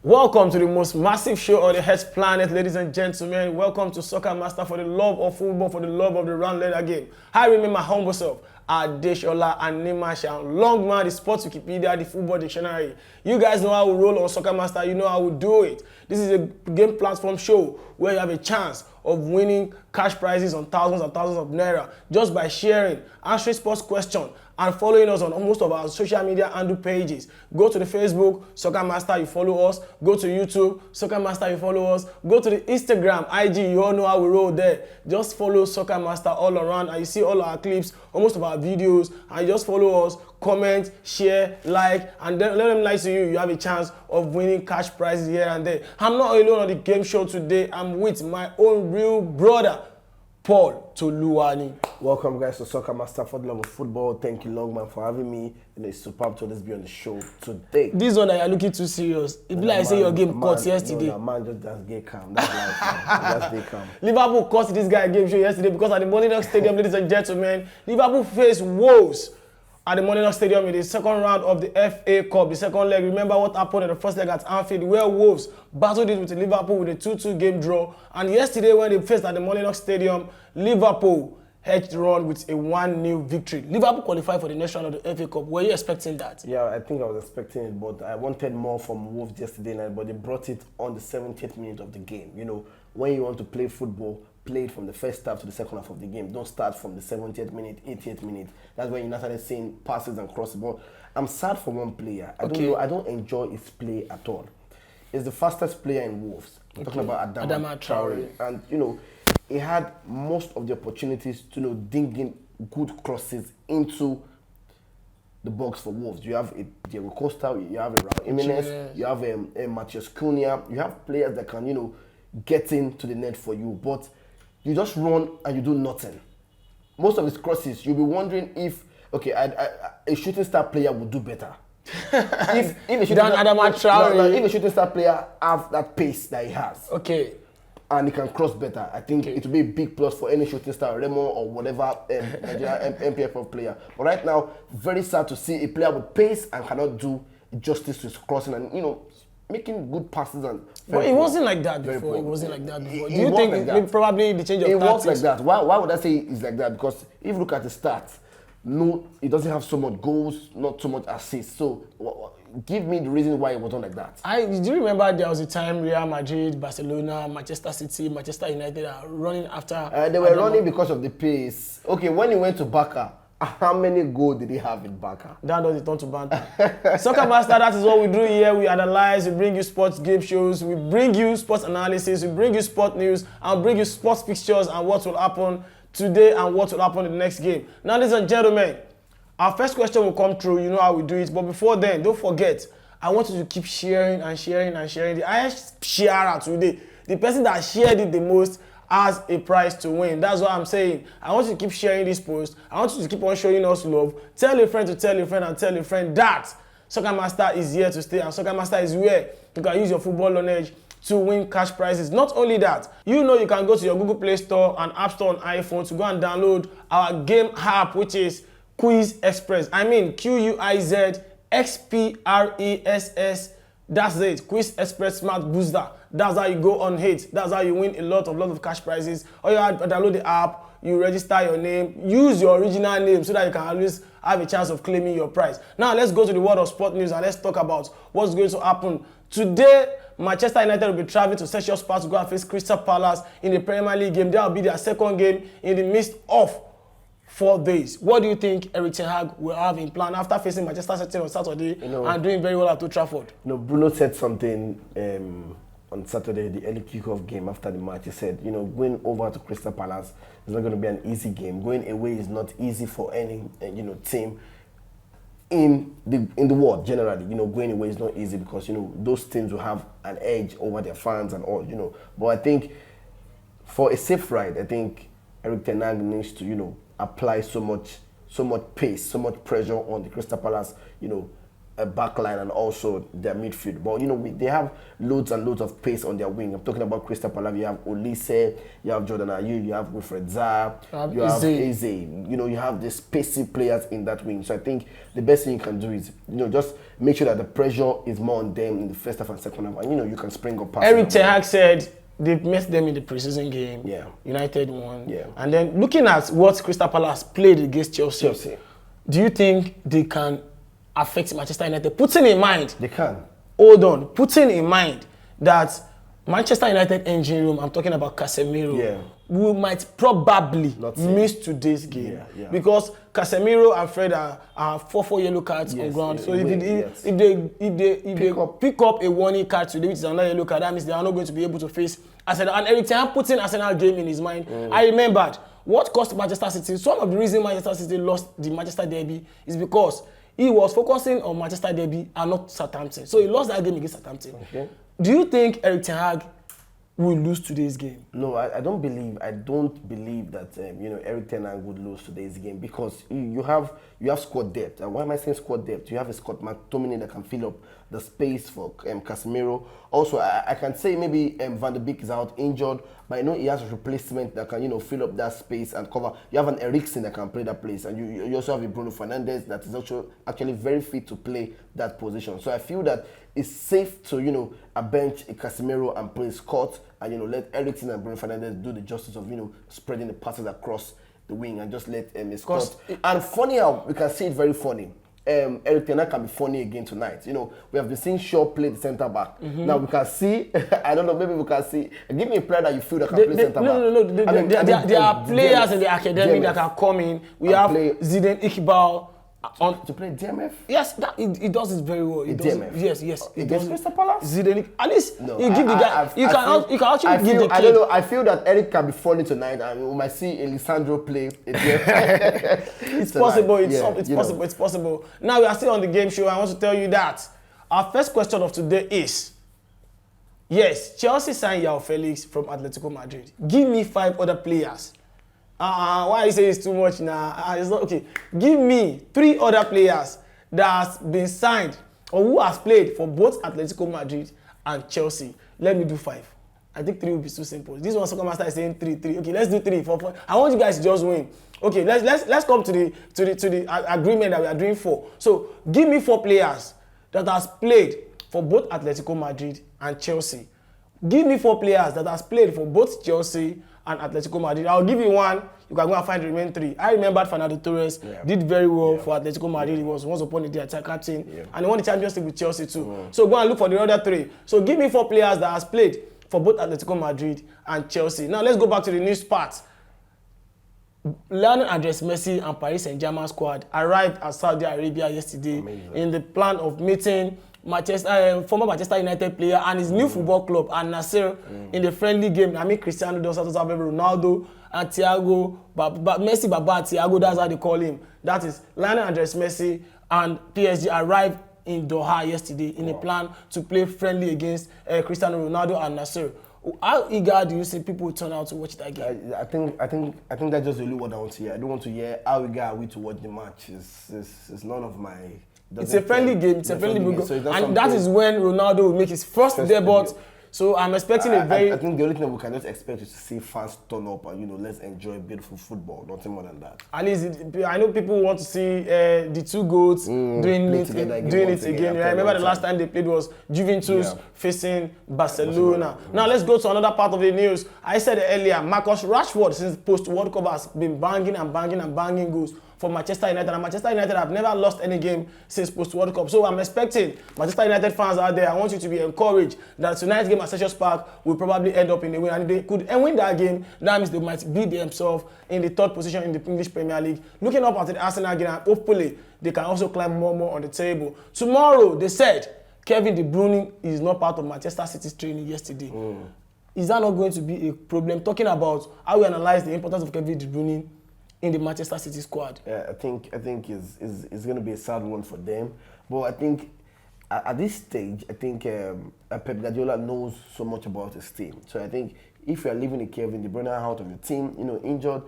Welcome to the most massive show on the Earth planet, ladies and gentlemen. Welcome to Soccer Master for the love of football, for the love of the round letter game. I remain my humble self, Adeshola Animasha, Longman, the sports Wikipedia, the football dictionary. You guys know how we roll on Soccer Master, you know how we do it. This is a game platform show where you have a chance of winning cash prizes on thousands and thousands of naira just by sharing, answering sports questions, and following us on most of our social media handle pages. Go to the Facebook, Soccer Master, you follow us. Go to YouTube, Soccer Master, you follow us. Go to the Instagram, IG, you all know how we roll there. Just follow Soccer Master all around and you see all our clips, almost of our videos, and you just follow us, comment, share, like, and then let them like to you. You have a chance of winning cash prizes here and there. I'm not alone on the game show today. I'm with my own real brother, Paul Toluwani. Welcome guys to Soccer Master for the love of football. Thank you Longman for having me. It's superb to always be on the show today. This one that you're looking too serious. It be like say your game cut yesterday. No, man, just get calm. That's life. Just get calm. Liverpool cost this guy a game show yesterday because at the Molineux Stadium, ladies and gentlemen, Liverpool faced Wolves at the Molineux Stadium in the second round of the FA Cup, the second leg. Remember what happened in the first leg at Anfield, where Wolves battled it with Liverpool with a 2-2 game draw. And yesterday when they faced at the Molineux Stadium, Liverpool hedged run with a 1-0 victory. Liverpool qualified for the next round of the FA Cup. Were you expecting that? Yeah, I think I was expecting it, but I wanted more from Wolves yesterday night, but they brought it on the 70th minute of the game. You know, when you want to play football, play it from the first half to the second half of the game. Don't start from the 70th minute, 80th minute. That's when you started seeing passes and crosses. But I'm sad for one player. I don't enjoy his play at all. He's the fastest player in Wolves. I'm talking about Adama Traore. And, you know, he had most of the opportunities to, you know, ding in good crosses into the box for Wolves. You have Diego Costa, you have Raul Jimenez, you have Matheus Cunha. You have players that can, you know, get into the net for you. But you just run and you do nothing. Most of his crosses, you'll be wondering if, okay, a shooting star player would do better. if a shooting star player have that pace that he has. Okay. And he can cross better. I think it will be a big plus for any shooting star, Remo or whatever Nigeria MPFL player. But right now, very sad to see a player with pace and cannot do justice to his crossing and, you know, making good passes. And but it wasn't like that before. It wasn't like that before. Do you think like probably the change of tactics? It was like that. Why would I say it's like that? Because if you look at the stats, no, it doesn't have so much goals, not so much assists. So give me the reason why it wasn't like that. Do you remember there was a time Real Madrid, Barcelona, Manchester City, Manchester United are running after... they were running because of the pace. Okay, when he went to Barca, how many goals did he have in Barca? That does it turn to banter. Soccer Master, that is what we do here. We analyze, we bring you sports game shows, we bring you sports analysis, we bring you sport news, and bring you sports fixtures and what will happen today and what will happen in the next game. Now, ladies and gentlemen, our first question will come through. You know how we do it. But before then, don't forget, I want you to keep sharing and sharing and sharing. The highest sharer today, the person that shared it the most, has a prize to win. That's what I'm saying. I want you to keep sharing this post. I want you to keep on showing us love. Tell a friend to tell a friend and tell a friend that Soccer Master is here to stay and Soccer Master is where you can use your football knowledge to win cash prizes. Not only that, you know you can go to your Google Play Store and App Store on iPhone to go and download our game app, which is Quiz Express. I mean QuizXpress. That's it. Quiz Express Smart Booster. That's how you go on hit. That's how you win a lot of cash prizes. Or you download the app, you register your name, use your original name so that you can always have a chance of claiming your prize. Now let's go to the world of sport news and let's talk about what's going to happen. Today, Manchester United will be traveling to Selhurst Park to go and face Crystal Palace in the Premier League game. That will be their second game in the midst of 4 days. What do you think Erik ten Hag will have in plan after facing Manchester City on Saturday and doing very well at Old Trafford? You know, Bruno said something on Saturday, the early kickoff game after the match. He said, you know, going over to Crystal Palace is not going to be an easy game. Going away is not easy for any team in the world generally. You know, going away is not easy because, you know, those teams will have an edge over their fans and all, you know. But I think for a safe ride, I think Erik ten Hag needs to, you know, apply so much pace, so much pressure on the Crystal Palace, you know, a back line and also their midfield. But they have loads and loads of pace on their wing. I'm talking about Crystal Palace. You have Olise, you have Jordan Ayew, you have Wilfred Zaha, you have Eze. You have the pacey players in that wing. So I think the best thing you can do is just make sure that the pressure is more on them in the first half and second half, and you can spring up passes. Erik ten Hag said they've met them in the preseason game. Yeah. United won. Yeah. And then looking at what Crystal Palace played against Chelsea. Do you think they can affect Manchester United? Putting in mind, they can. Hold on. Putting in mind that Manchester United engine room, I'm talking about Casemiro, we might probably miss today's game because Casemiro and Fred are 4 yellow cards on ground. So if they pick up a warning card today, which is another yellow card, that means they are not going to be able to face Arsenal. And Erik ten Hag putting Arsenal game in his mind. I remembered what cost Manchester City. Some of the reason Manchester City lost the Manchester Derby is because he was focusing on Manchester Derby and not Southampton. So he lost that game against Southampton. Okay. Do you think Erik ten Hag will lose today's game? No, I don't believe that Erik ten Hag would lose today's game because you have squad depth. And why am I saying squad depth? You have a Scott McTominay that can fill up the space for Casemiro. Also, I can say maybe Van de Beek is out injured, but I know he has a replacement that can fill up that space and cover. You have an Eriksen that can play that place, and you also have a Bruno Fernandes that is actually very fit to play that position. So I feel that it's safe to bench a Casemiro and play Scott, and let Eriksen and Bruno Fernandes do the justice of spreading the passes across the wing and just let Scott. And funny how we can see it very funny. Erik ten Hag can be funny again tonight. We have been seeing Shaw play the centre back. Now we can see. I don't know. Maybe we can see. Give me a player that you feel that can play centre back. No. There are players in the academy that can come in. We have Zidane Iqbal. To play DMF? Yes, he does it very well. DMF? Yes. Against Crystal Palace? Zidane, at least you give the guy. You can actually give the kid. I don't know. I feel that Eric can be funny tonight, and we might see Alessandro play. It's possible. It's possible. Now we are still on the game show. I want to tell you that our first question of today is: yes, Chelsea signed João Felix from Atletico Madrid. Give me 5 other players. Why you say it's too much now? It's not okay. Give me 3 other players that has been signed or who has played for both Atletico Madrid and Chelsea. Let me do 5. I think 3 will be too simple. This one Soccer Master is saying 3. Okay, let's do 3, 4. I want you guys to just win. Okay, let's come to the agreement that we are doing 4. So give me 4 players that has played for both Atletico Madrid and Chelsea. Give me 4 players that has played for both Chelsea and Atletico Madrid. I'll give you 1. You can go and find the remaining 3. I remember Fernando Torres did very well for Atletico Madrid. He was once upon a day attack captain, and he won the Champions League with Chelsea too. So go and look for the other 3. So give me 4 players that has played for both Atletico Madrid and Chelsea. Now let's go back to the news part. Lionel Andres Messi and Paris Saint-Germain squad arrived at Saudi Arabia yesterday in the plan of meeting former Manchester United player and his new football club Al Nassr in the friendly game. I mean Cristiano Dos Santos, Ronaldo and Thiago, Messi, Baba and Thiago, that's how they call him. That is Lionel Andres Messi and PSG arrived in Doha yesterday in a plan to play friendly against Cristiano Ronaldo and Nassr. How eager do you think people will turn out to watch that game? I think that's just really what I want to hear. I don't want to hear how eager are we to watch the match. It's none of my. It's a friendly game. It's a friendly game. So and that is when Ronaldo will make his first debut. So I'm expecting a very. I think the only thing we can just expect is to see fans turn up and let's enjoy beautiful football. Nothing more than that. At least I know people want to see the 2 goats doing it again. I remember the last time they played was Juventus facing Barcelona. Now let's go to another part of the news. I said earlier, Marcus Rashford since post World Cup has been banging goals for Manchester United, and Manchester United have never lost any game since post-World Cup. So I'm expecting Manchester United fans out there, I want you to be encouraged that tonight's game at Selhurst Park will probably end up in a win. And if they could win that game, that means they might be themselves in the 3rd position in the English Premier League. Looking up at the Arsenal game, and hopefully they can also climb more on the table. Tomorrow, they said Kevin De Bruyne is not part of Manchester City's training yesterday. Is that not going to be a problem? Talking about how we analyze the importance of Kevin De Bruyne in the Manchester City squad. Yeah, I think it's going to be a sad one for them. But I think at this stage, I think Pep Guardiola knows so much about his team. So I think if you are leaving a Kevin De Bruyne out of your team, injured,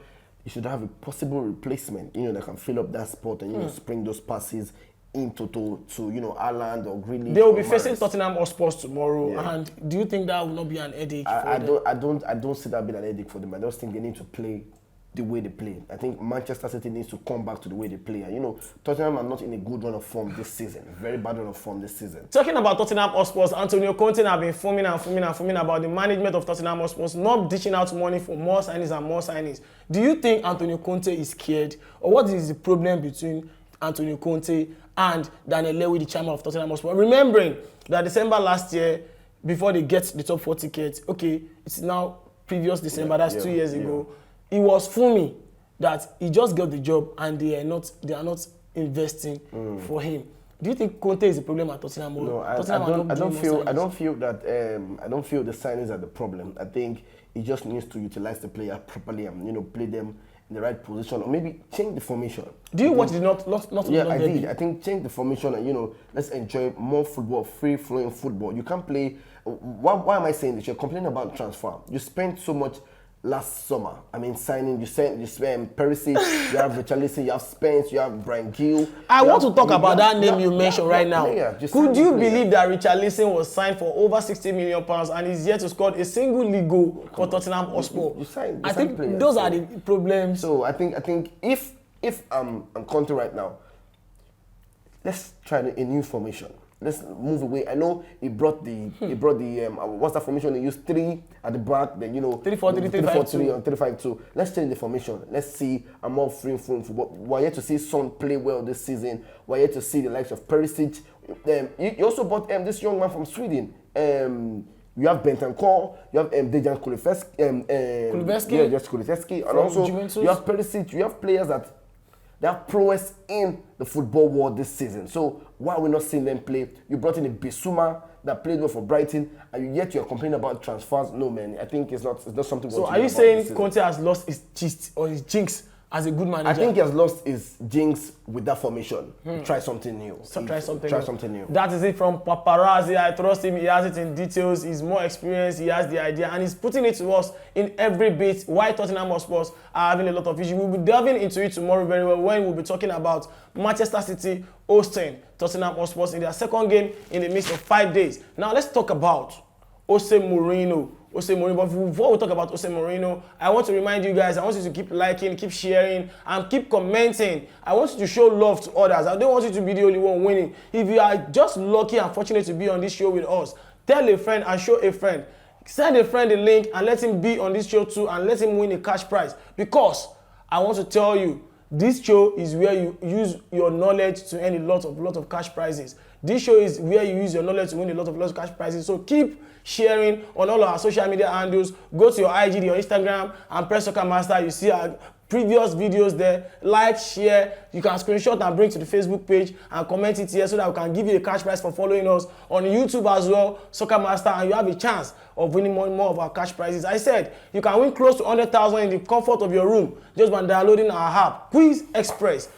you should have a possible replacement, that can fill up that spot and spring those passes into to you know Haaland or Grealish. They will be or facing Mahrez. Tottenham Hotspur tomorrow, Yeah. and do you think that will not be an headache for I them? I don't see that being an headache for them. I just think they need to play the way they play. I think Manchester City needs to come back to the way they play. And you know, Tottenham are not in a good run of form this season. Very bad run of form this season. Talking about Tottenham Hotspur, Antonio Conte have been fuming about the management of Tottenham Hotspur not dishing out money for more signings and more signings. Do you think Antonio Conte is scared, or what is the problem between Antonio Conte and Daniel Levy, the chairman of Tottenham Hotspur? Remembering that December last year, before they get the top 4 tickets, okay, it's now previous December, that's 2 years ago. It was Fumi that he just got the job and they are not investing for him. Do you think Conte is the problem at Tottenham? No, I don't feel that I don't feel the signings are the problem. I think he just needs to utilize the player properly and you know play them in the right position or maybe change the formation. Do you watch the not Yeah, I did. I think change the formation and you know let's enjoy more football, free flowing football. You can't play. Why am I saying this? You're complaining about transfer. You spent so much last summer. I mean, signing. You spent Perisic. You have Richarlison. You have Spence. You have Bryan Gil. I want to talk about that name you mentioned right now. Could you believe that Richarlison was signed for over £60 million and is yet to score a single league goal for Tottenham Hotspur? I think those are the problems. So I think if I'm Conte right now, let's try a new formation. Let's move away. I know he brought the what's that formation? They used 3 at the back. Then you know 3-4-3, 3-4-3 and 3-5-2. Let's change the formation. Let's see a more free flowing football. We're yet to see Son play well this season. We're yet to see the likes of Perisic. You also bought this young man from Sweden. You have Bentancur, you have Dejan Kulusevski. Yeah, just Kulusevski, and also Juventus. You have Perisic. You have players that they have prowess in the football world this season. So why are we not seeing them play? You brought in a Bissouma that played well for Brighton, and yet you're complaining about transfers. No, man, I think it's not something. So are you saying Conte has lost his gist or his jinx as a good manager? I think he has lost his jinx with that formation. Try something new. Try something new. new. That is it from Paparazzi. I trust him. He has it in details. He's more experienced. He has the idea. And he's putting it to us in every bit why Tottenham Hotspur are having a lot of issues. We'll be delving into it tomorrow very well when we'll be talking about Manchester City hosting Tottenham Hotspur in their second game in the midst of 5 days. Now let's talk about Jose Mourinho. But before we talk about Jose Mourinho, I want to remind you guys, I want you to keep liking, keep sharing, and keep commenting. I want you to show love to others. I don't want you to be the only one winning. If you are just lucky and fortunate to be on this show with us, tell a friend and show a friend. Send a friend the link and let him be on this show too and let him win a cash prize. Because I want to tell you, this show is where you use your knowledge to earn a lot of cash prizes. This show is where you use your knowledge to win a lot of cash prizes. So keep sharing on all our social media handles. Go to your IG, your Instagram, and press Soccer Master. You see our previous videos there. Like, share. You can screenshot and bring to the Facebook page and comment it here so that we can give you a cash prize for following us on YouTube as well, Soccer Master, and you have a chance of winning more of our cash prizes. I said you can win close to 100,000 in the comfort of your room just by downloading our app, Quiz Express.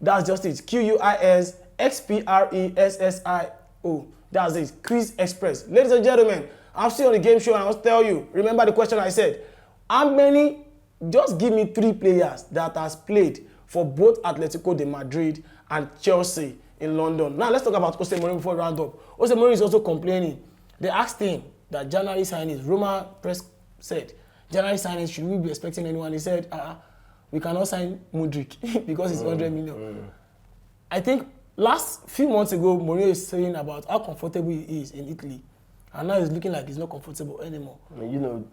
That's just it. QUISXPRESSIO. That's it. Quiz Express. Ladies and gentlemen, I'm still on the game show and I'll tell you. Remember the question I said. How many? Just give me 3 players that has played for both Atletico de Madrid and Chelsea in London. Now let's talk about Jose Mourinho before we round up. Jose Mourinho is also complaining. They asked him that January signings, Roma Press said, January signings, should we be expecting anyone? He said, we cannot sign Mudryk because it's 100 million. I think last few months ago, Mourinho is saying about how comfortable he is in Italy. And now he's looking like he's not comfortable anymore. You know,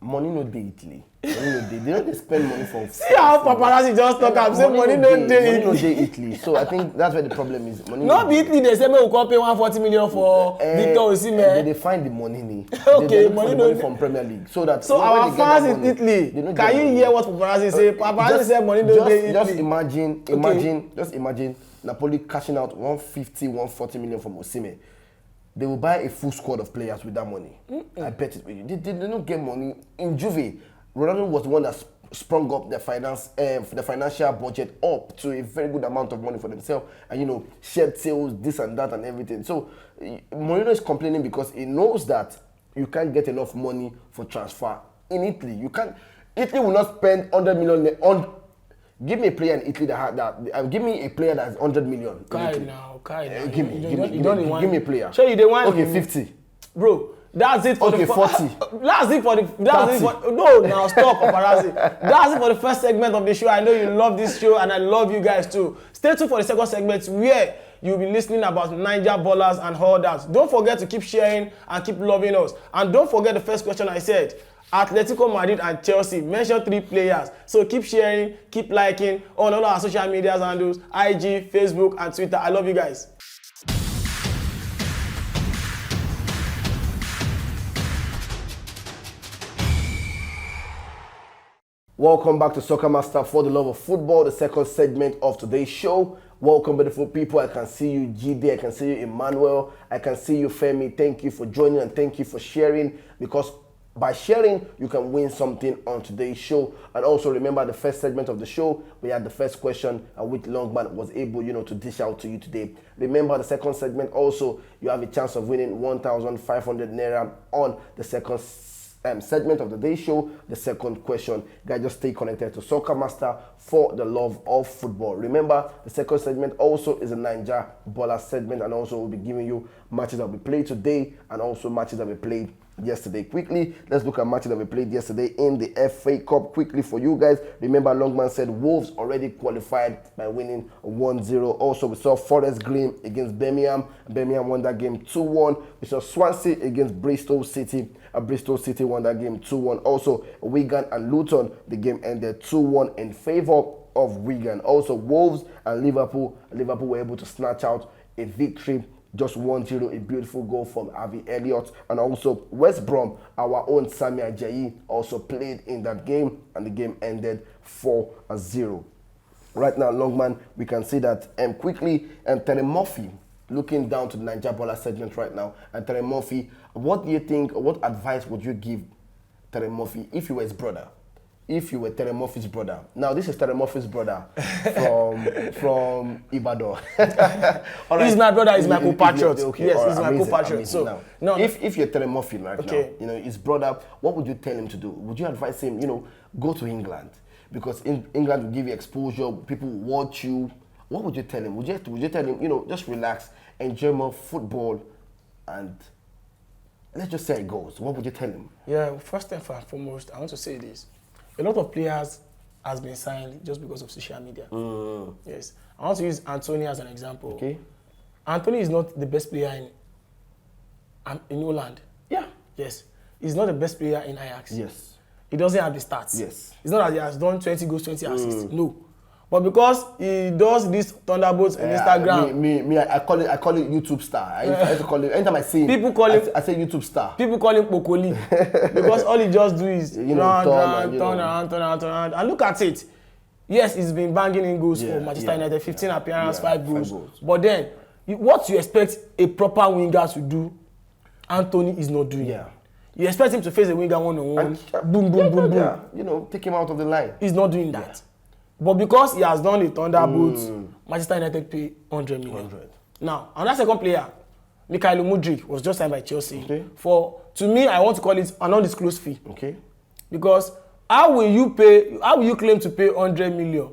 money no dey Italy. They don't spend money for. See how paparazzi just talk and say money no dey Italy. So I think that's where the problem is. Money not be Italy. They say we will pay 140 million for Victor Osimhen. They find the money. Okay, money from Premier League. So our fans in Italy, can you hear what paparazzi say? Paparazzi say money no dey Italy. Just imagine Napoli cashing out 150, 140 million from Osimhen. They will buy a full squad of players with that money. I bet it. They don't get money. In Juve, Ronaldo was the one that sprung up the financial budget up to a very good amount of money for themselves. And, you know, shared sales, this and that and everything. So, Mourinho is complaining because he knows that you can't get enough money for transfer. In Italy, Italy will not spend 100 million on. Give me a player in Italy give me a player that's 100 million. Kai now. Give me a player. Sure, you don't want. Okay, 50. Bro, that's it for okay, the 40. That's it for the. No, now stop, paparazzi. That's it for the first segment of the show. I know you love this show, and I love you guys too. Stay tuned for the second segment where you'll be listening about Niger ballers and all that. Don't forget to keep sharing and keep loving us. And don't forget the first question I said. Atletico Madrid and Chelsea. Mention 3 players. So keep sharing, keep liking on all our social media handles, IG, Facebook, and Twitter. I love you guys. Welcome back to Soccer Master for the love of football, the second segment of today's show. Welcome, beautiful people. I can see you, Gide. I can see you, Emmanuel. I can see you, Femi. Thank you for joining and thank you for sharing, because by sharing, you can win something on today's show. And also remember the first segment of the show, we had the first question which Longman was able, to dish out to you today. Remember the second segment also, you have a chance of winning 1,500 Naira on the second segment of the day show, the second question. Guys, just stay connected to Soccer Master for the love of football. Remember, the second segment also is a Niger baller segment, and also we'll be giving you matches that we played today and also matches that we played yesterday. Quickly, let's look at matches that we played yesterday in the FA Cup quickly for you guys. Remember, Longman said Wolves already qualified by winning 1-0. Also, we saw Forest Green against Birmingham. Birmingham won that game 2-1. We saw Swansea against Bristol City. Bristol City won that game 2-1. Also, Wigan and Luton, the game ended 2-1 in favor of Wigan. Also, Wolves and Liverpool were able to snatch out a victory, just 1-0, a beautiful goal from Harvey Elliott. And also West Brom, our own Sami Ajayi, also played in that game, and the game ended 4-0. Right now, Longman, we can see that quickly, Terry Murphy, looking down to the Niger baller segment right now, and Terry Murphy, what do you think, what advice would you give Terry Murphy if you were his brother? If you were Terry Murphy's brother. Now, this is Terry Murphy's brother from Ibadan. Right. He's my brother, he's my co-patriot. Okay, yes, right, he's my co-patriot. So, now, if you're Terry Murphy right now, his brother, what would you tell him to do? Would you advise him, go to England? Because England will give you exposure, people will watch you. What would you tell him? Would you tell him, just relax, enjoy more football, and let's just say it goes. What would you tell him? Yeah, first and foremost, I want to say this. A lot of players has been signed just because of social media. Yes. I want to use Anthony as an example. Okay. Anthony is not the best player in Holland. Yeah. Yes. He's not the best player in Ajax. Yes. He doesn't have the stats. Yes. It's not that he has done 20 goals, 20 assists. No. But because he does these thunderbolts on Instagram. I call it YouTube star. I have to call it anytime I see him. People call him. I say YouTube star. People call him Pokoli because all he just do is turn around. And look at it. Yes, he's been banging in goals for Manchester United, 15 appearances, 5 goals. But then, what you expect a proper winger to do, Anthony is not doing. Yeah. You expect him to face a winger one-on-one, boom. Take him out of the line. He's not doing that. Yeah. But because he has done the thunderbolts, Manchester United pay 100 million. Now, another second player, Mikhailo Mudryk, was just signed by Chelsea. Okay. To me, I want to call it an undisclosed fee. Okay. Because how will you claim to pay 100 million?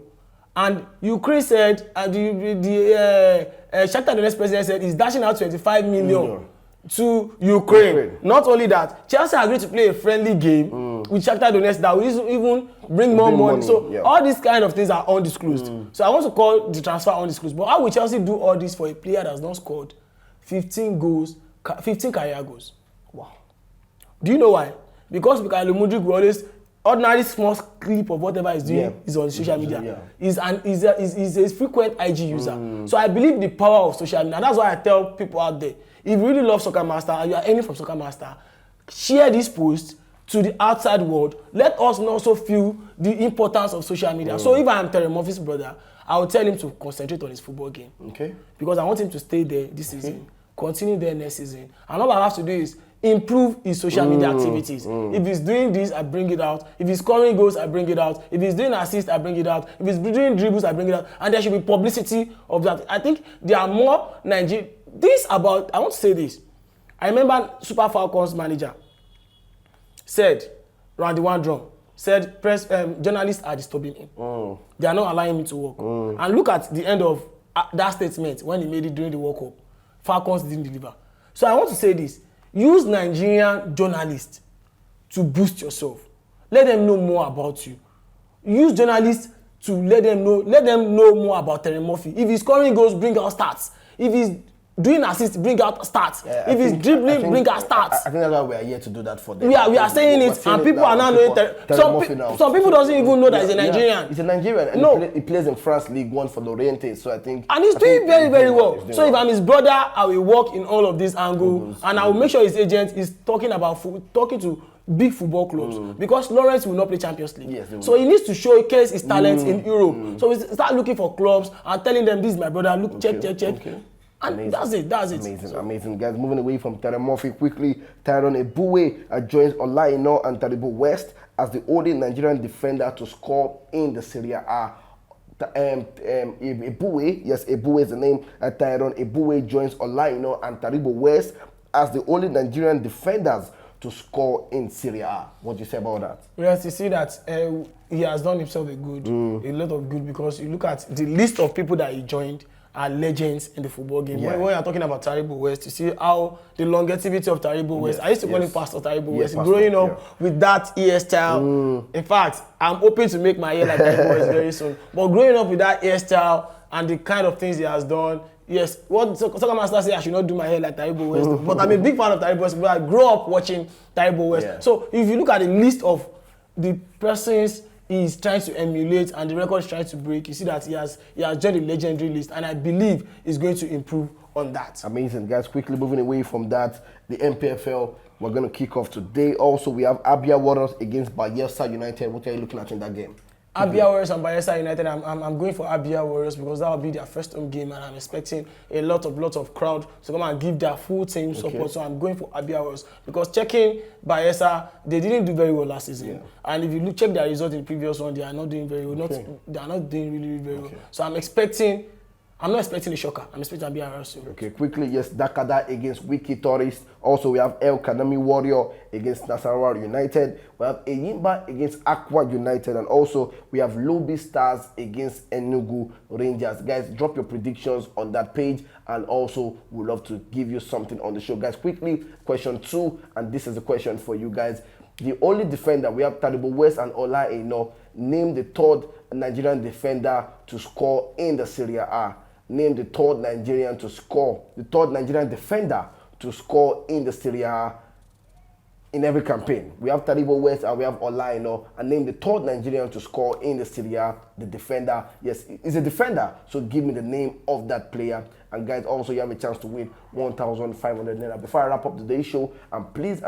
And Ukraine said, the Shakhtar Donetsk president said he's dashing out 25 million. To Ukraine. Not only that, Chelsea agreed to play a friendly game with Shakhtar Donetsk that will even bring more money. So all these kind of things are undisclosed. So I want to call the transfer undisclosed. But how will Chelsea do all this for a player that has not scored 15 career goals? Wow. Do you know why? Because Mikhailo Mudryk will always ordinary small clip of whatever he's doing is on social media. He's a frequent IG user. So I believe the power of social media. And that's why I tell people out there, if you really love Soccer Master and you are earning from Soccer Master, share this post to the outside world. Let us also feel the importance of social media. So if I am Terry Murphy's brother, I will tell him to concentrate on his football game. Okay. Because I want him to stay there this season, continue there next season. And all I have to do is improve his social media activities. If he's doing this, I bring it out. If he's scoring goals, I bring it out. If he's doing assists, I bring it out. If he's doing dribbles, I bring it out. And there should be publicity of that. I think there are more Nigerian. I want to say this. I remember Super Falcons manager said, Randy Wandrum said journalists are disturbing him. They are not allowing him to work. And look at the end of that statement when he made it during the World Cup. Falcons didn't deliver. So I want to say this. Use Nigerian journalists to boost yourself. Let them know more about you. Use journalists to let them know more about Terry Murphy. If he's scoring goals, bring out stats. If he's doing assists, bring out stats. If he's dribbling, bring out stats. I think that's why we are here to do that for them. We are saying it, and people are now knowing. Some people doesn't even know that he's a Nigerian. He's a Nigerian, and he plays in France League 1 for Lorient. So I think, and he's doing very, very well. So if I'm his brother, I will work in all of this angle, and I will make sure his agent is talking to big football clubs, because Lawrence will not play Champions League. Yes, so he needs to showcase his talent in Europe. So we start looking for clubs and telling them, this is my brother, look, check. And amazing. that's it. Amazing, guys. Moving away from Terry Murphy quickly, Tyrone Ebuwe joins Olaino and Taribo West as the only Nigerian defender to score in the Serie A. Ebuwe is the name. Tyrone Ebuwe joins Olaino and Taribo West as the only Nigerian defenders to score in Serie A. What do you say about that? Yes, you see that he has done himself a lot of good, because you look at the list of people that he joined are legends in the football game. Yeah. When you're talking about Taribo West, you see how the longevity of Taribo West. I used to call him Pastor Taribo West. Growing up with that hairstyle. In fact, I'm hoping to make my hair like Taribo West very soon. But growing up with that hairstyle and the kind of things he has done, yes, what Soccer Master say I should not do my hair like Taribo West. But I'm a big fan of Taribo West, but I grew up watching Taribo West. Yeah. So if you look at the list of the persons he's trying to emulate and the record he's trying to break, you see that he has joined the legendary list, and I believe he's going to improve on that. Amazing, guys. Quickly moving away from that, the MPFL, we're going to kick off today. Also, we have Abia Warriors against Bayelsa United. What are you looking at in that game? Abia Warriors and Bayelsa United, I'm going for Abia Warriors because that will be their first home game, and I'm expecting a lot of crowd to come and give their full team support. So I'm going for Abia Warriors because checking Bayelsa, they didn't do very well last season, and if you check their result in the previous one, they are not doing very well. They are not doing really very well. So I'm not expecting a shocker. I'm expecting Abia Warriors. Okay, quickly, yes, Dakada against Wiki Tourist. Also, we have El Kanami Warrior against Nasarawa United. We have Eyimba against Aqua United. And also, we have Lobi Stars against Enugu Rangers. Guys, drop your predictions on that page. And also, we'd love to give you something on the show. Guys, quickly, question 2. And this is a question for you guys. The only defender, we have Taribo West and Ola Eno, name the third Nigerian defender to score in the Serie A. Name the third Nigerian defender to score in the Serie A in every campaign. We have Taribo West and we have Olaino, and name the third Nigerian to score in the Serie A, the defender. Yes, it's a defender, so give me the name of that player. And guys, also you have a chance to win 1,500 naira. Before I wrap up today's show, and please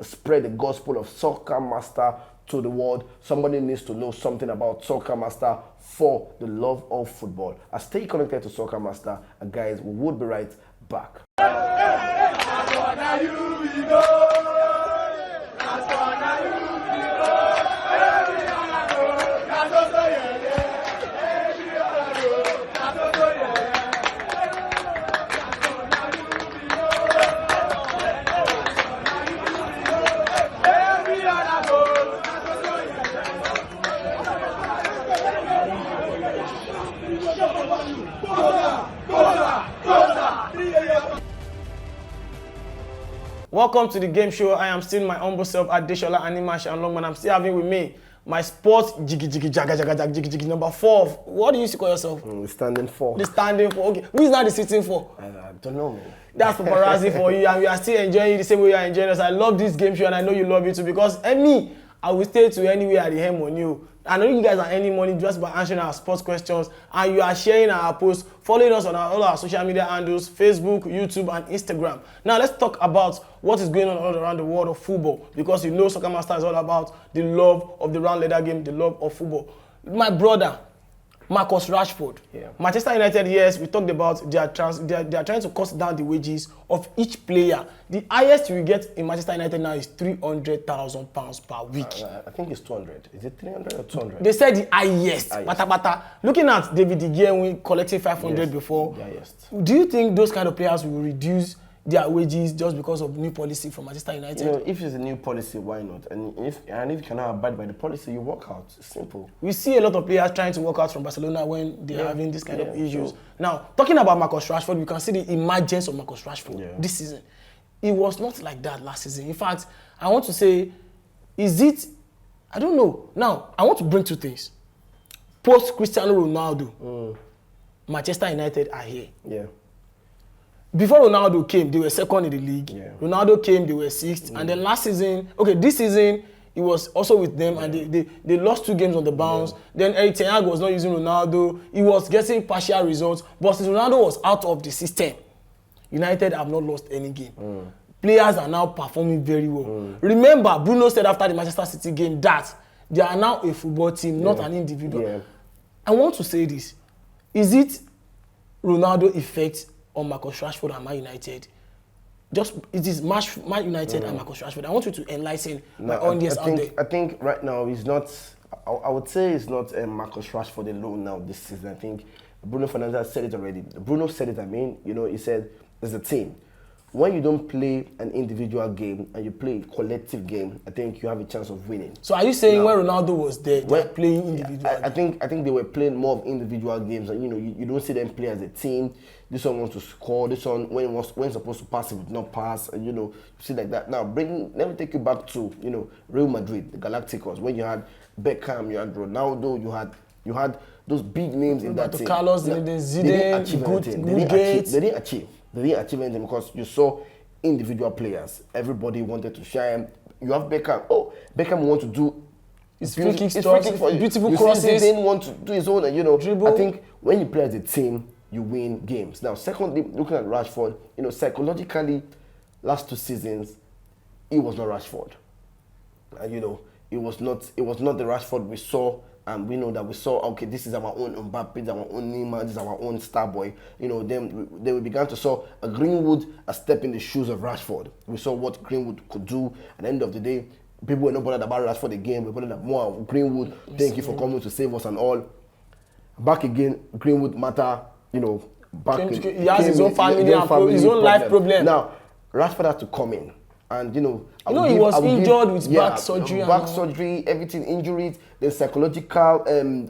spread the gospel of Soccer Master to the world. Somebody needs to know something about Soccer Master for the love of football. I stay connected to Soccer Master, and guys, we will be right back. Welcome to the game show. I am still my humble self, Adeshola Animash and Longman. I'm still having with me my sports jiggy number 4. What do you used to call yourself? The standing 4. The standing 4. Okay. Who is now the sitting 4? I don't know, man. That's paparazzi for you, and we are still enjoying you the same way you are enjoying us. I love this game show, and I know you love it too, because me, I will stay to anywhere at the hem on you. I know you guys are earning money just by answering our sports questions, and you are sharing our posts, following us on all our social media handles, Facebook, YouTube, and Instagram. Now let's talk about what is going on all around the world of football, because you know Soccer Master is all about the love of the round leather game, the love of football. My brother, Marcus Rashford. Yeah. Manchester United, yes, we talked about they are trying to cut down the wages of each player. The highest we get in Manchester United now is £300,000 per week. I think it's 200. Is it 300 or 200? They said the highest. Bata. Looking at David De Gea collecting 500 before, the highest. Do you think those kind of players will reduce their wages just because of new policy from Manchester United. You know, if it's a new policy, why not? And if you cannot abide by the policy, you walk out. It's simple. We see a lot of players trying to walk out from Barcelona when they're having this kind of issues. Now, talking about Marcus Rashford, we can see the emergence of Marcus Rashford this season. It was not like that last season. In fact, I want to say, is it? I don't know. Now, I want to bring two things. Post Cristiano Ronaldo, Manchester United are here. Yeah. Before Ronaldo came, they were second in the league. Yeah. Ronaldo came, they were sixth. And then last season, this season, he was also with them and they lost 2 games on the bounce. Then Erik ten Hag was not using Ronaldo. He was getting partial results. But since Ronaldo was out of the system, United have not lost any game. Players are now performing very well. Remember, Bruno said after the Manchester City game that they are now a football team, not an individual. Yeah. I want to say this. Is it Ronaldo effect on Marcus Rashford and Man United? It is Man United and Marcus Rashford. I want you to enlighten my audience out there. I think right now it's not. I would say it's not Marcus Rashford alone now this season. I think Bruno Fernandes said it already. Bruno said it. I mean, he said there's a team. When you don't play an individual game and you play a collective game, I think you have a chance of winning. So are you saying when Ronaldo was there, they were playing individual? I think they were playing more of individual games, and you don't see them play as a team. This one wants to score. This one when supposed to pass, it would not pass, and you see like that. Now let me take you back to Real Madrid, the Galacticos, when you had Beckham, you had Ronaldo, you had those big names in that team. Carlos, Zidane, good. They didn't achieve anything because you saw individual players. Everybody wanted to shine. You have Beckham. Oh, Beckham want to do his free kick stuff, beautiful crosses. He didn't want to do his own. Dribble. I think when you play as a team, you win games. Now, secondly, looking at Rashford, psychologically, last 2 seasons, it was not Rashford. It was not the Rashford we saw. And we know that we saw, okay, this is our own Mbappe, this is our own Neymar, this is our own star boy. Then we began to saw a Greenwood a step in the shoes of Rashford. We saw what Greenwood could do. At the end of the day, people were not bothered about Rashford again. We bothered more of Greenwood. Thank you for coming to save us and all. Back again, Greenwood matter, he has his own family and his own life problem. Now, Rashford had to come in. And he was injured with back surgery. Back surgery, everything, injuries, the psychological,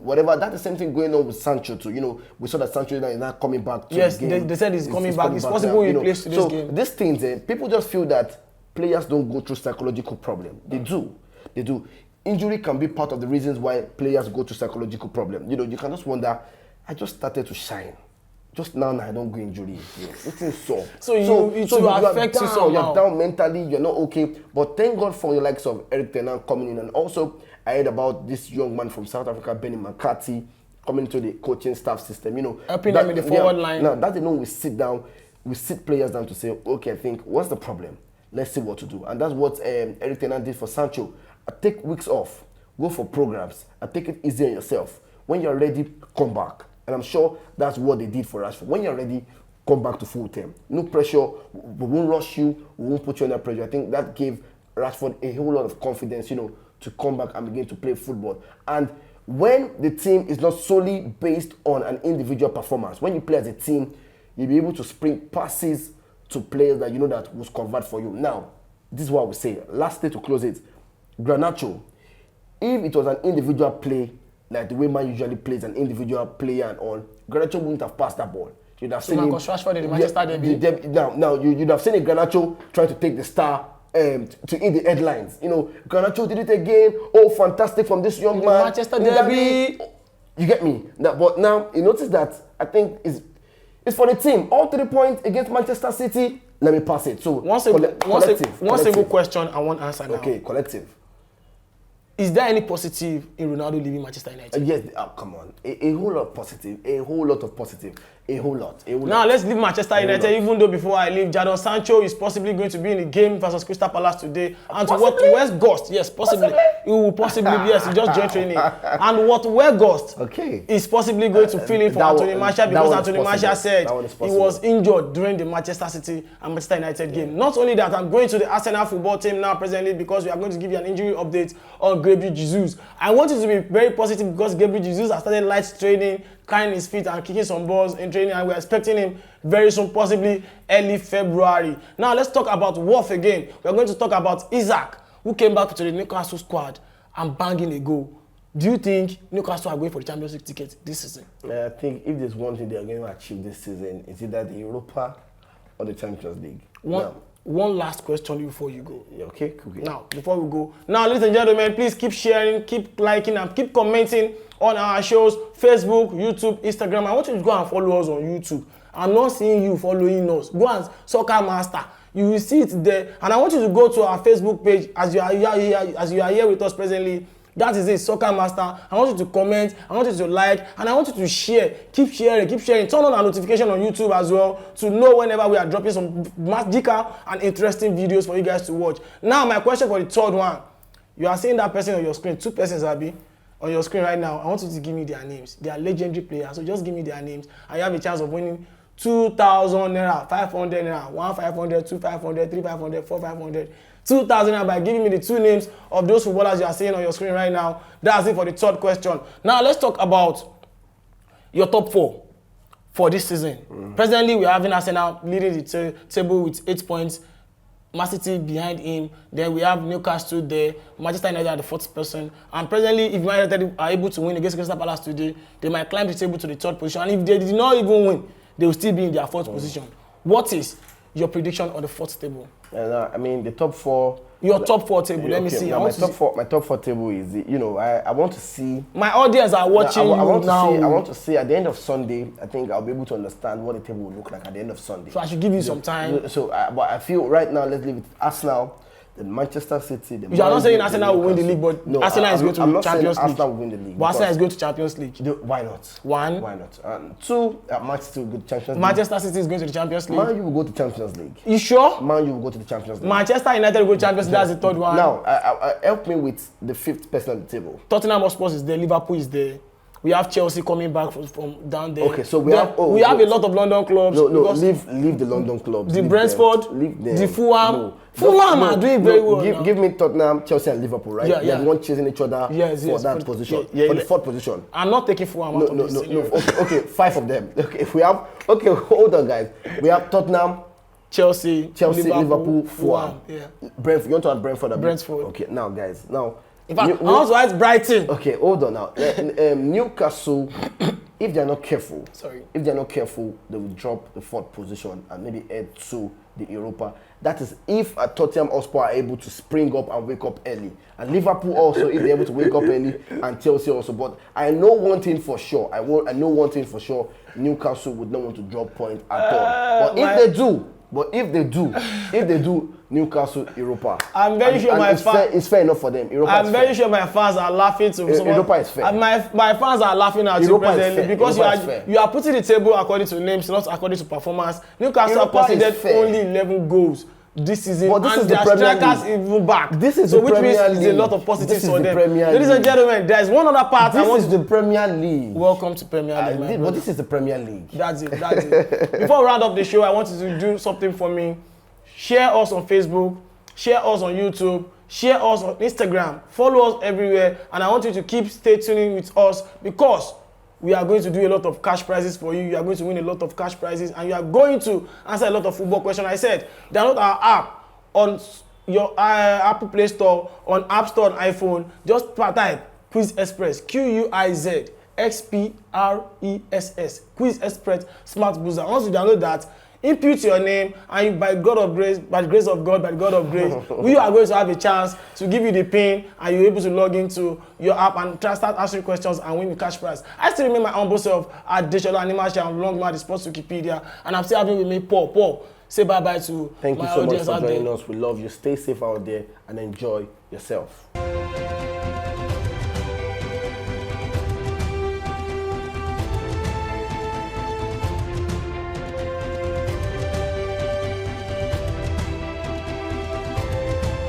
whatever. That's the same thing going on with Sancho too. We saw that Sancho is not coming back to the game. Yes, they said he's coming back. It's possible he plays to this game. So these things, people just feel that players don't go through psychological problems. They do. Injury can be part of the reasons why players go through psychological problems. You can just wonder, I just started to shine. Just now, I don't go injury. It's so. So you affect you somehow. You're down mentally. You're not okay. But thank God for the likes of Erik ten Hag coming in, and also I heard about this young man from South Africa, Benny McCarthy, coming into the coaching staff system. Helping them in the forward line. Now that's we sit players down to say, okay, I think what's the problem? Let's see what to do, and that's what Erik ten Hag did for Sancho. I take weeks off, go for programs. I take it easy on yourself. When you're ready, come back. And I'm sure that's what they did for Rashford. When you're ready, come back to full time. No pressure. We won't rush you. We won't put you under pressure. I think that gave Rashford a whole lot of confidence, to come back and begin to play football. And when the team is not solely based on an individual performance, when you play as a team, you'll be able to spring passes to players that that will convert for you. Now, this is what we say. Lastly, to close it, Garnacho, if it was an individual play, like the way man usually plays, an individual player and all, Garnacho wouldn't have passed that ball. You'd have seen Marcus Rashford in the Manchester derby. Now you'd have seen a Garnacho trying to take the star to hit the headlines. Garnacho did it again. Oh, fantastic from this young man. Manchester derby. You get me? But now you notice that I think it's for the team. All 3 points against Manchester City. Let me pass it. So one single question I want answer now. Okay, collective. Is there any positive in Ronaldo leaving Manchester United? Yes, come on. A whole lot of positive. A whole lot of positive. A whole lot. Now let's leave Manchester United, even though before I leave, Jadon Sancho is possibly going to be in the game versus Crystal Palace today. And possibly? to what West Ghost, yes, possibly. He will possibly be, yes, he just joined training. And what West Ghost is possibly going to fill in for Anthony Martial, because Anthony Martial said he was injured during the Manchester City and Manchester United game. Not only that, I'm going to the Arsenal football team now presently because we are going to give you an injury update on Gabriel Jesus. I want you to be very positive because Gabriel Jesus has started light training carrying his feet and kicking some balls in training, and we're expecting him very soon, possibly early February. Now let's talk about Wolf again. We're going to talk about Isaac, who came back to the Newcastle squad and banging a goal. Do you think Newcastle are going for the Champions League ticket this season? I think if there's one thing they are going to achieve this season, it's either the Europa or the Champions League. One last question before you go. Okay. Now, before we go. Now, ladies and gentlemen, please keep sharing, keep liking, and keep commenting on our shows, Facebook, YouTube, Instagram. I want you to go and follow us on YouTube. I'm not seeing you following us. Go and Soccer Master. You will see it there. And I want you to go to our Facebook page as you are here with us presently. That is it, Soccer Master. I want you to comment, I want you to like, and I want you to share. Keep sharing. Turn on our notification on YouTube as well to know whenever we are dropping some magical and interesting videos for you guys to watch. Now, my question for the third one. You are seeing that person on your screen, 2 persons, Abi, on your screen right now. I want you to give me their names. They are legendary players, so just give me their names, and you have a chance of winning 2,000 naira, 500 naira, 1,500, 2,500, 3,500, 4,500. 2,000 naira by giving me the 2 names of those footballers you are seeing on your screen right now. That's it for the third question. Now let's talk about your top 4 for this season. Presently, we are having Arsenal leading the table with 8 points. Man City behind him. Then we have Newcastle there. Manchester United at the 4th person. And presently, if Man United are able to win against Crystal Palace today, they might climb the table to the 3rd position. And if they did not even win, they will still be in their 4th position. What is your prediction on the 4th table? I mean, the top 4. Your top 4 table. Let me see. My top 4 table is, I want to see. My audience are watching I now. want to see at the end of Sunday. I think I'll be able to understand what the table will look like at the end of Sunday. So I should give you some time. So, but I feel right now, let's leave it Arsenal, then Manchester City. You are not saying Arsenal will win the league, but no, Arsenal is going to Champions League. Arsenal will win the league. But Arsenal is going to Champions League. Why not? One. Why not? 2, Manchester City will go to Champions League. Manchester City is going to the Champions League. Man U will go to Champions League. You sure? Man U will go to the Champions League. Manchester United will go to Champions League. That's the 3rd one. Now, help me with the 5th person on the table. Tottenham Hotspur is there. Liverpool is there. We have Chelsea coming back from down there. Okay, so we have a lot of London clubs. No, leave the London clubs. The Brentford, the Fulham. No. Fulham are doing very well. Give me Tottenham, Chelsea, and Liverpool, right? Yeah. They're the one chasing each other for that position, for the 4th position. I'm not taking Fulham out of this. No. Okay, 5 of them. Okay, hold on, guys. We have Tottenham, Chelsea, Liverpool, Fulham. Yeah. Brentford. You want to add Brentford? Brentford. Okay, now, guys. Now. In fact, I want to write Brighton. Okay, hold on now. Newcastle, if they're not careful, they will drop the 4th position and maybe head to the Europa. That is if Tottenham Hotspur are able to spring up and wake up early. And Liverpool also, if they're able to wake up early, and Chelsea also. But I know one thing for sure. Newcastle would not want to drop points at all. But if they do, Newcastle, Europa. I'm very sure my fans. It's fair enough for them. I'm very sure my fans are laughing to Europa is fair. My fans are laughing at you presently because you are putting the table according to names, not according to performance. Newcastle conceded only 11 goals this season, and their strikers even back. This is so which means there's a lot of positives for them. Ladies and gentlemen, there is one other part. This is the Premier League. Welcome to Premier League. But this is the Premier League. That's it. Before we round up the show, I want you to do something for me. Share us on Facebook, share us on YouTube, share us on Instagram, follow us everywhere, and I want you to stay tuning with us because we are going to do a lot of cash prizes for you. You are going to win a lot of cash prizes, and you are going to answer a lot of football questions. I said, download our app on your Apple Play Store, on App Store on iPhone. Just type Quiz Express, QUIZ XPRESS, Quiz Express Smart Booster. Once you download that, input your name, and by the grace of God, we are going to have a chance to give you the pin, and you're able to log into your app and start answering questions and win the cash prize. I still remember my humble self at Deshola Animation and Longman, the Sports Wikipedia, and I'm still having with me Paul. Say bye-bye to Thank my you so much audience for out joining there. us. We love you. Stay safe out there and enjoy yourself.